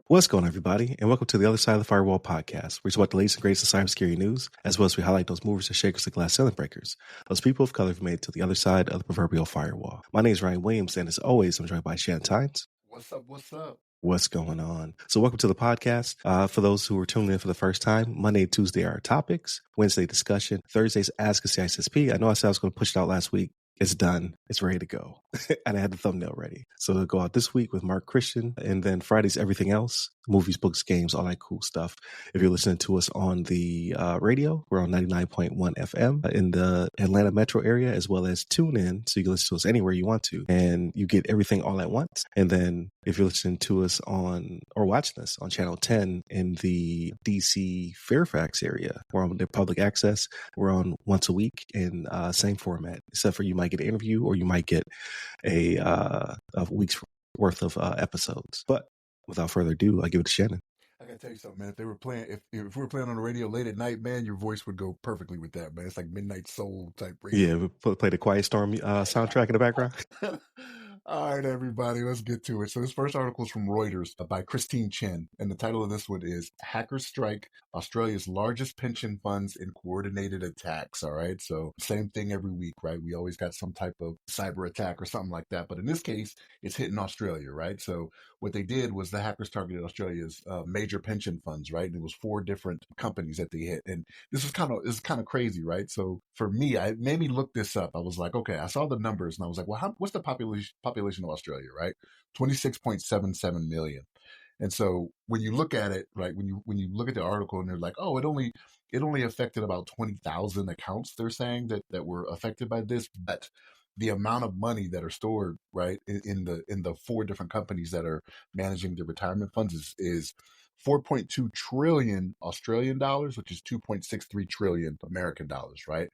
What's going on, everybody, and welcome to the Other Side of the Firewall podcast, where we talk about the latest and greatest of cybersecurity news, as well as we highlight those movers and shakers and glass ceiling breakers, those people of color who've made it to the other side of the proverbial firewall. My name is Ryan Williams, and as always, I'm joined by Shannon Tynes. What's up? What's going on? So welcome to the podcast. For those who are tuning in for the first time, Monday and Tuesday are our topics, Wednesday discussion, Thursday's Ask a CISSP. I know I said I was going to push it out last week. It's done. It's ready to go. And I had the thumbnail ready. So it'll go out this week with Mark Christian. And then Friday's everything else, movies, books, games, all that cool stuff. If you're listening to us on the radio, we're on 99.1 FM in the Atlanta metro area, as well as tune in. So you can listen to us anywhere you want to. And you get everything all at once. And then if you're listening to us on or watching us on channel 10 in the DC Fairfax area, we're on the public access. We're on once a week in same format, except for you might get an interview or you might get a week's worth of episodes. But without further ado, I give it to Shannon. I gotta tell you something, man. If they were playing, if we were playing on the radio late at night, man, your voice would go perfectly with that, man. It's like midnight soul type radio. Yeah, we play the Quiet Storm soundtrack in the background. All right, everybody, let's get to it. So this first article is from Reuters by Christine Chen, and the title of this one is "Hackers Strike Australia's Largest Pension Funds in Coordinated Attacks." All right, so same thing every week, right? We always got some type of cyber attack or something like that, but in this case, it's hitting Australia, right? So what they did was the hackers targeted Australia's major pension funds, right? And it was 4 different companies that they hit, and this is kind of crazy, right? So for me, it made me look this up. I was like, okay, I saw the numbers, and I was like, well, what's the population of Australia, right? 26.77 million. And so when you look at it, right, when you look at the article and they're like, oh, it only affected about 20,000 accounts, they're saying that were affected by this, but the amount of money that are stored, right, in the 4 different companies that are managing the retirement funds is 4.2 trillion Australian dollars, which is 2.63 trillion American dollars, right,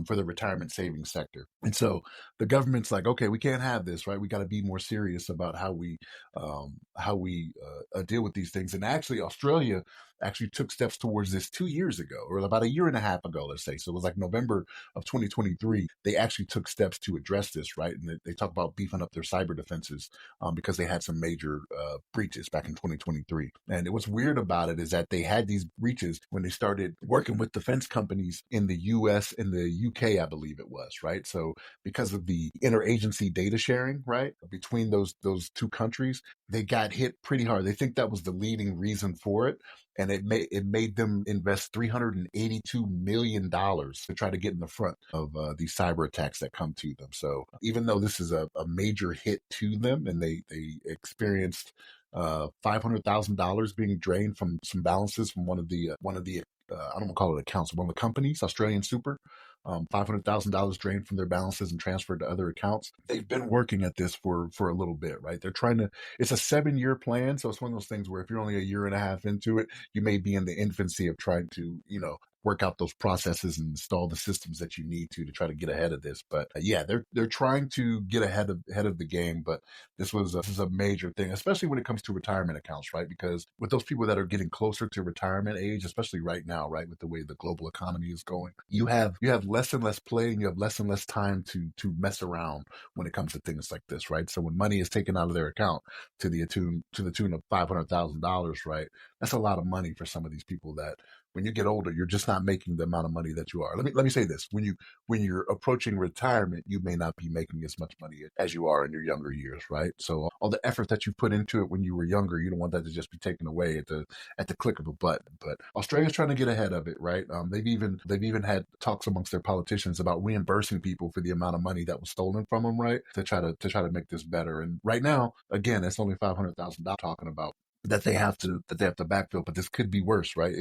for the retirement savings sector. And so the government's like, okay, we can't have this, right? We got to be more serious about how we deal with these things. And actually, Australia actually took steps towards this 2 years ago, or about a year and a half ago, let's say. So it was like November of 2023. They actually took steps to address this, right? And they talk about beefing up their cyber defenses because they had some major breaches back in 2023. And what's weird about it is that they had these breaches when they started working with defense companies in the US and the UK, I believe it was, right? So because of the interagency data sharing, right, between those 2 countries, they got hit pretty hard. They think that was the leading reason for it. And it made them invest $382 million to try to get in the front of these cyber attacks that come to them. So even though this is a major hit to them, and they experienced $500,000 being drained from some balances from one of the I don't want to call it accounts, one of the companies, Australian Super, $500,000 drained from their balances and transferred to other accounts. They've been working at this for a little bit, right? They're trying to, it's a 7-year plan. So it's one of those things where if you're only a year and a half into it, you may be in the infancy of trying to, work out those processes and install the systems that you need to try to get ahead of this. But yeah, they're trying to get ahead of the game. But this is a major thing, especially when it comes to retirement accounts, right? Because with those people that are getting closer to retirement age, especially right now, right, with the way the global economy is going, you have less and less play, and you have less and less time to mess around when it comes to things like this, right? So when money is taken out of their account to the tune of $500,000, right, that's a lot of money for some of these people that, when you get older, you're just not making the amount of money that you are. Let me say this: when you're approaching retirement, you may not be making as much money as you are in your younger years, right? So all the effort that you put into it when you were younger, you don't want that to just be taken away at the click of a button. But Australia's trying to get ahead of it, right? They've even had talks amongst their politicians about reimbursing people for the amount of money that was stolen from them, right? To try to make this better. And right now, again, it's only $500,000 talking about that they have to backfill, but this could be worse, right?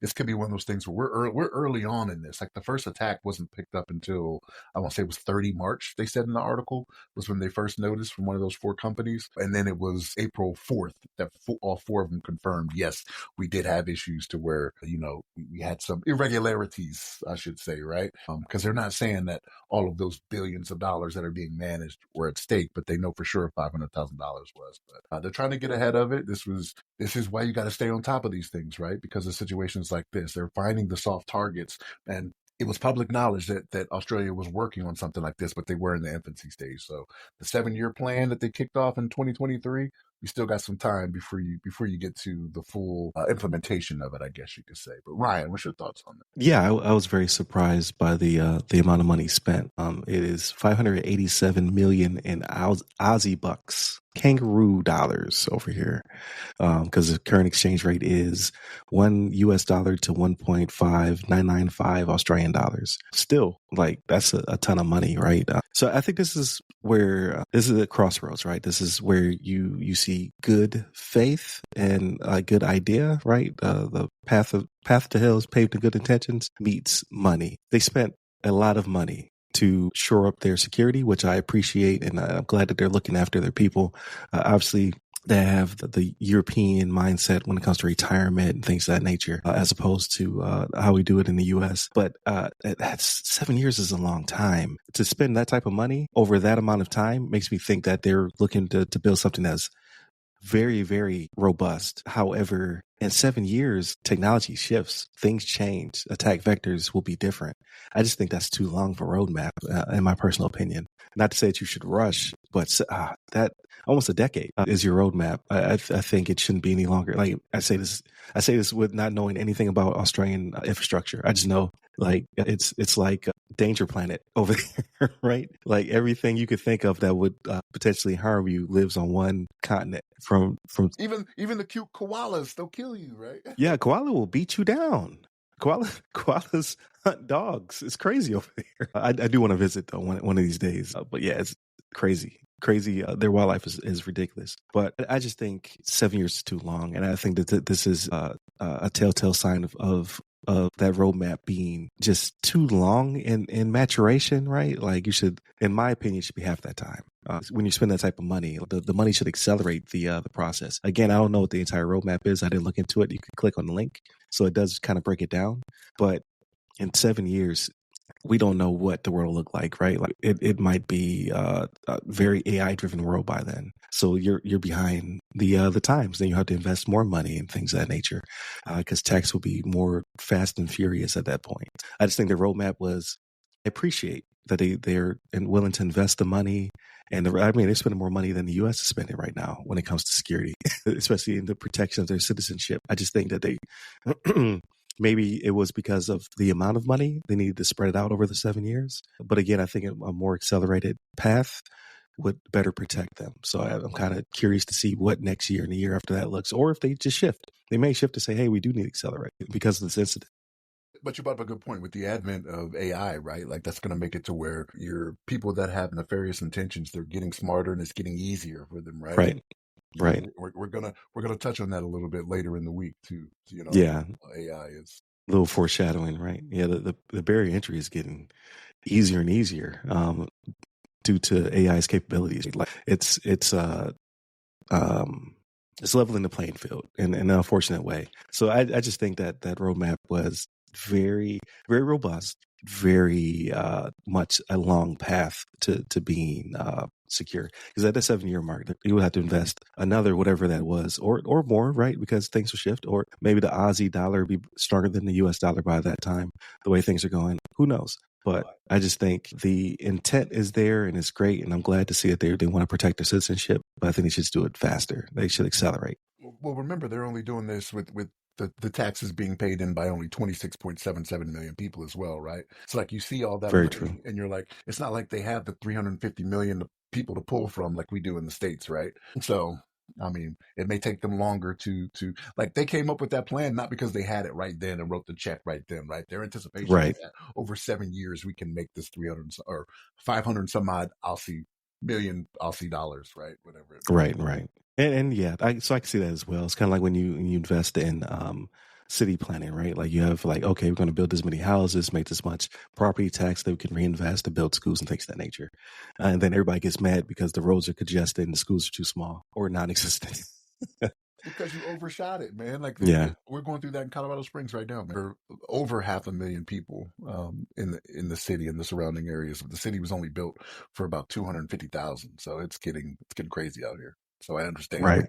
This could be one of those things where we're early on in this. Like the first attack wasn't picked up until, I want to say it was 30 March, they said in the article, was when they first noticed from one of those 4 companies. And then it was April 4th that all 4 of them confirmed, yes, we did have issues to where, we had some irregularities, I should say, right? Because they're not saying that all of those billions of dollars that are being managed were at stake, but they know for sure $500,000 was. But they're trying to get ahead of it. This is why you got to stay on top of these things, right? Because of situations like this, they're finding the soft targets and it was public knowledge that Australia was working on something like this, but they were in the infancy stage. So the 7-year plan that they kicked off in 2023, you still got some time before you get to the full implementation of it, I guess you could say. But Ryan, what's your thoughts on that? Yeah, I was very surprised by the amount of money spent. It is 587 million in Aussie bucks, kangaroo dollars over here, because the current exchange rate is $1 to 1.5995 Australian dollars. Still, like that's a ton of money, right? So I think this is where this is a crossroads, right? This is where you see good faith and a good idea, right? The path to hell is paved with good intentions meets money. They spent a lot of money to shore up their security, which I appreciate, and I'm glad that they're looking after their people. Obviously, they have the European mindset when it comes to retirement and things of that nature, as opposed to how we do it in the U.S. But that's 7 years is a long time. To spend that type of money over that amount of time makes me think that they're looking to build something that's very, very robust. However, in 7 years, technology shifts, things change, attack vectors will be different. I just think that's too long for roadmap, in my personal opinion. Not to say that you should rush, but that almost a decade is your roadmap. I think it shouldn't be any longer. Like I say this with not knowing anything about Australian infrastructure. I just know like it's like Danger Planet over there, right? Like everything you could think of that would potentially harm you lives on one continent. From even the cute koalas, they'll kill you, right? Yeah, koala will beat you down. Koalas hunt dogs. It's crazy over there. I do want to visit though one of these days. But yeah, it's crazy. Their wildlife is ridiculous. But I just think 7 years is too long, and I think that this is a telltale sign of that roadmap being just too long in maturation, right? Like you should, in my opinion, should be half that time. When you spend that type of money, the money should accelerate the process. Again, I don't know what the entire roadmap is. I didn't look into it. You can click on the link. So it does kind of break it down. But in 7 years, we don't know what the world will look like, right? Like it might be a very AI driven world by then. So you're behind the times. Then you have to invest more money and things of that nature, because tax will be more fast and furious at that point. I just think the roadmap was. I appreciate that they're willing to invest the money. And they're spending more money than the U.S. is spending right now when it comes to security, especially in the protection of their citizenship. I just think that they maybe it was because of the amount of money they needed to spread it out over the 7 years. But again, I think a more accelerated path would better protect them. So I'm kind of curious to see what next year and the year after that looks, or if they just shift. They may shift to say, hey, we do need to accelerate because of this incident. But you brought up a good point with the advent of AI, right? Like that's going to make it to where your people that have nefarious intentions, they're getting smarter and it's getting easier for them, right? Right. Right. We're gonna touch on that a little bit later in the week too. Yeah. AI is a little foreshadowing, right? Yeah. The barrier entry is getting easier and easier due to AI's capabilities. Like it's leveling the playing field in an unfortunate way. So I just think that roadmap was very, very robust, very much a long path to being secure. Because at the 7 year mark, you would have to invest another whatever that was, or more, right? Because things will shift, or maybe the Aussie dollar will be stronger than the US dollar by that time. The way things are going, who knows? But I just think the intent is there and it's great. And I'm glad to see that they want to protect their citizenship. But I think they should do it faster. They should accelerate. Well, remember, they're only doing this with the taxes being paid in by only 26.77 million people as well, right? So like you see all that Very money true. and you're like, it's not like they have the 350 million people to pull from like we do in the States, right? So I mean, it may take them longer to like they came up with that plan not because they had it right then and wrote the check right then, right? Their anticipation Right. is that over 7 years we can make this 300 or 500 some odd million Aussie dollars, right? Whatever. Right. And yeah, so I can see that as well. It's kind of like when you invest in city planning, right? Like you have like, okay, we're going to build this many houses, make this much property tax that we can reinvest to build schools and things of that nature. And then everybody gets mad because the roads are congested and the schools are too small or non-existent. Because you overshot it, man. Like Yeah. we're going through that in Colorado Springs right now. We're over 500,000 people in the city and the surrounding areas. The city was only built for about 250,000, so it's getting crazy out here. So I understand. Right.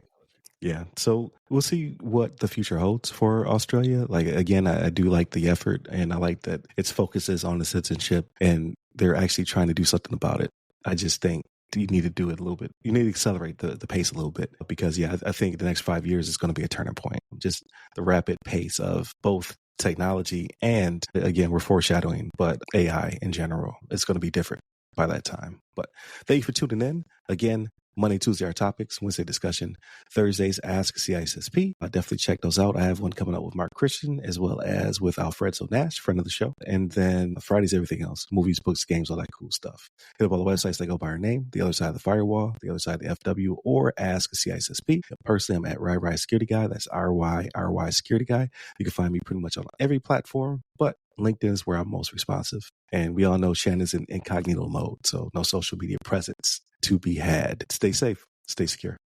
Yeah. So we'll see what the future holds for Australia. Like, again, I do like the effort and I like that its focus is on the citizenship and they're actually trying to do something about it. I just think you need to do it a little bit. You need to accelerate the pace a little bit because, yeah, I think the next 5 years is going to be a turning point. Just the rapid pace of both technology and, again, we're foreshadowing, but AI in general is going to be different by that time. But thank you for tuning in. Again, Monday, Tuesday, our topics, Wednesday discussion, Thursdays, Ask CISSP. Definitely check those out. I have one coming up with Mark Christian as well as with Alfredo Nash, friend of the show. And then Fridays, everything else, movies, books, games, all that cool stuff. Hit up all the websites that go by our name, The Other Side of the Firewall, The Other Side of the FW, or Ask CISSP. Personally, I'm at RY Security Guy. That's RY Security Guy. You can find me pretty much on every platform, but LinkedIn is where I'm most responsive. And we all know Shannon's in incognito mode, so no social media presence to be had. Stay safe, stay secure.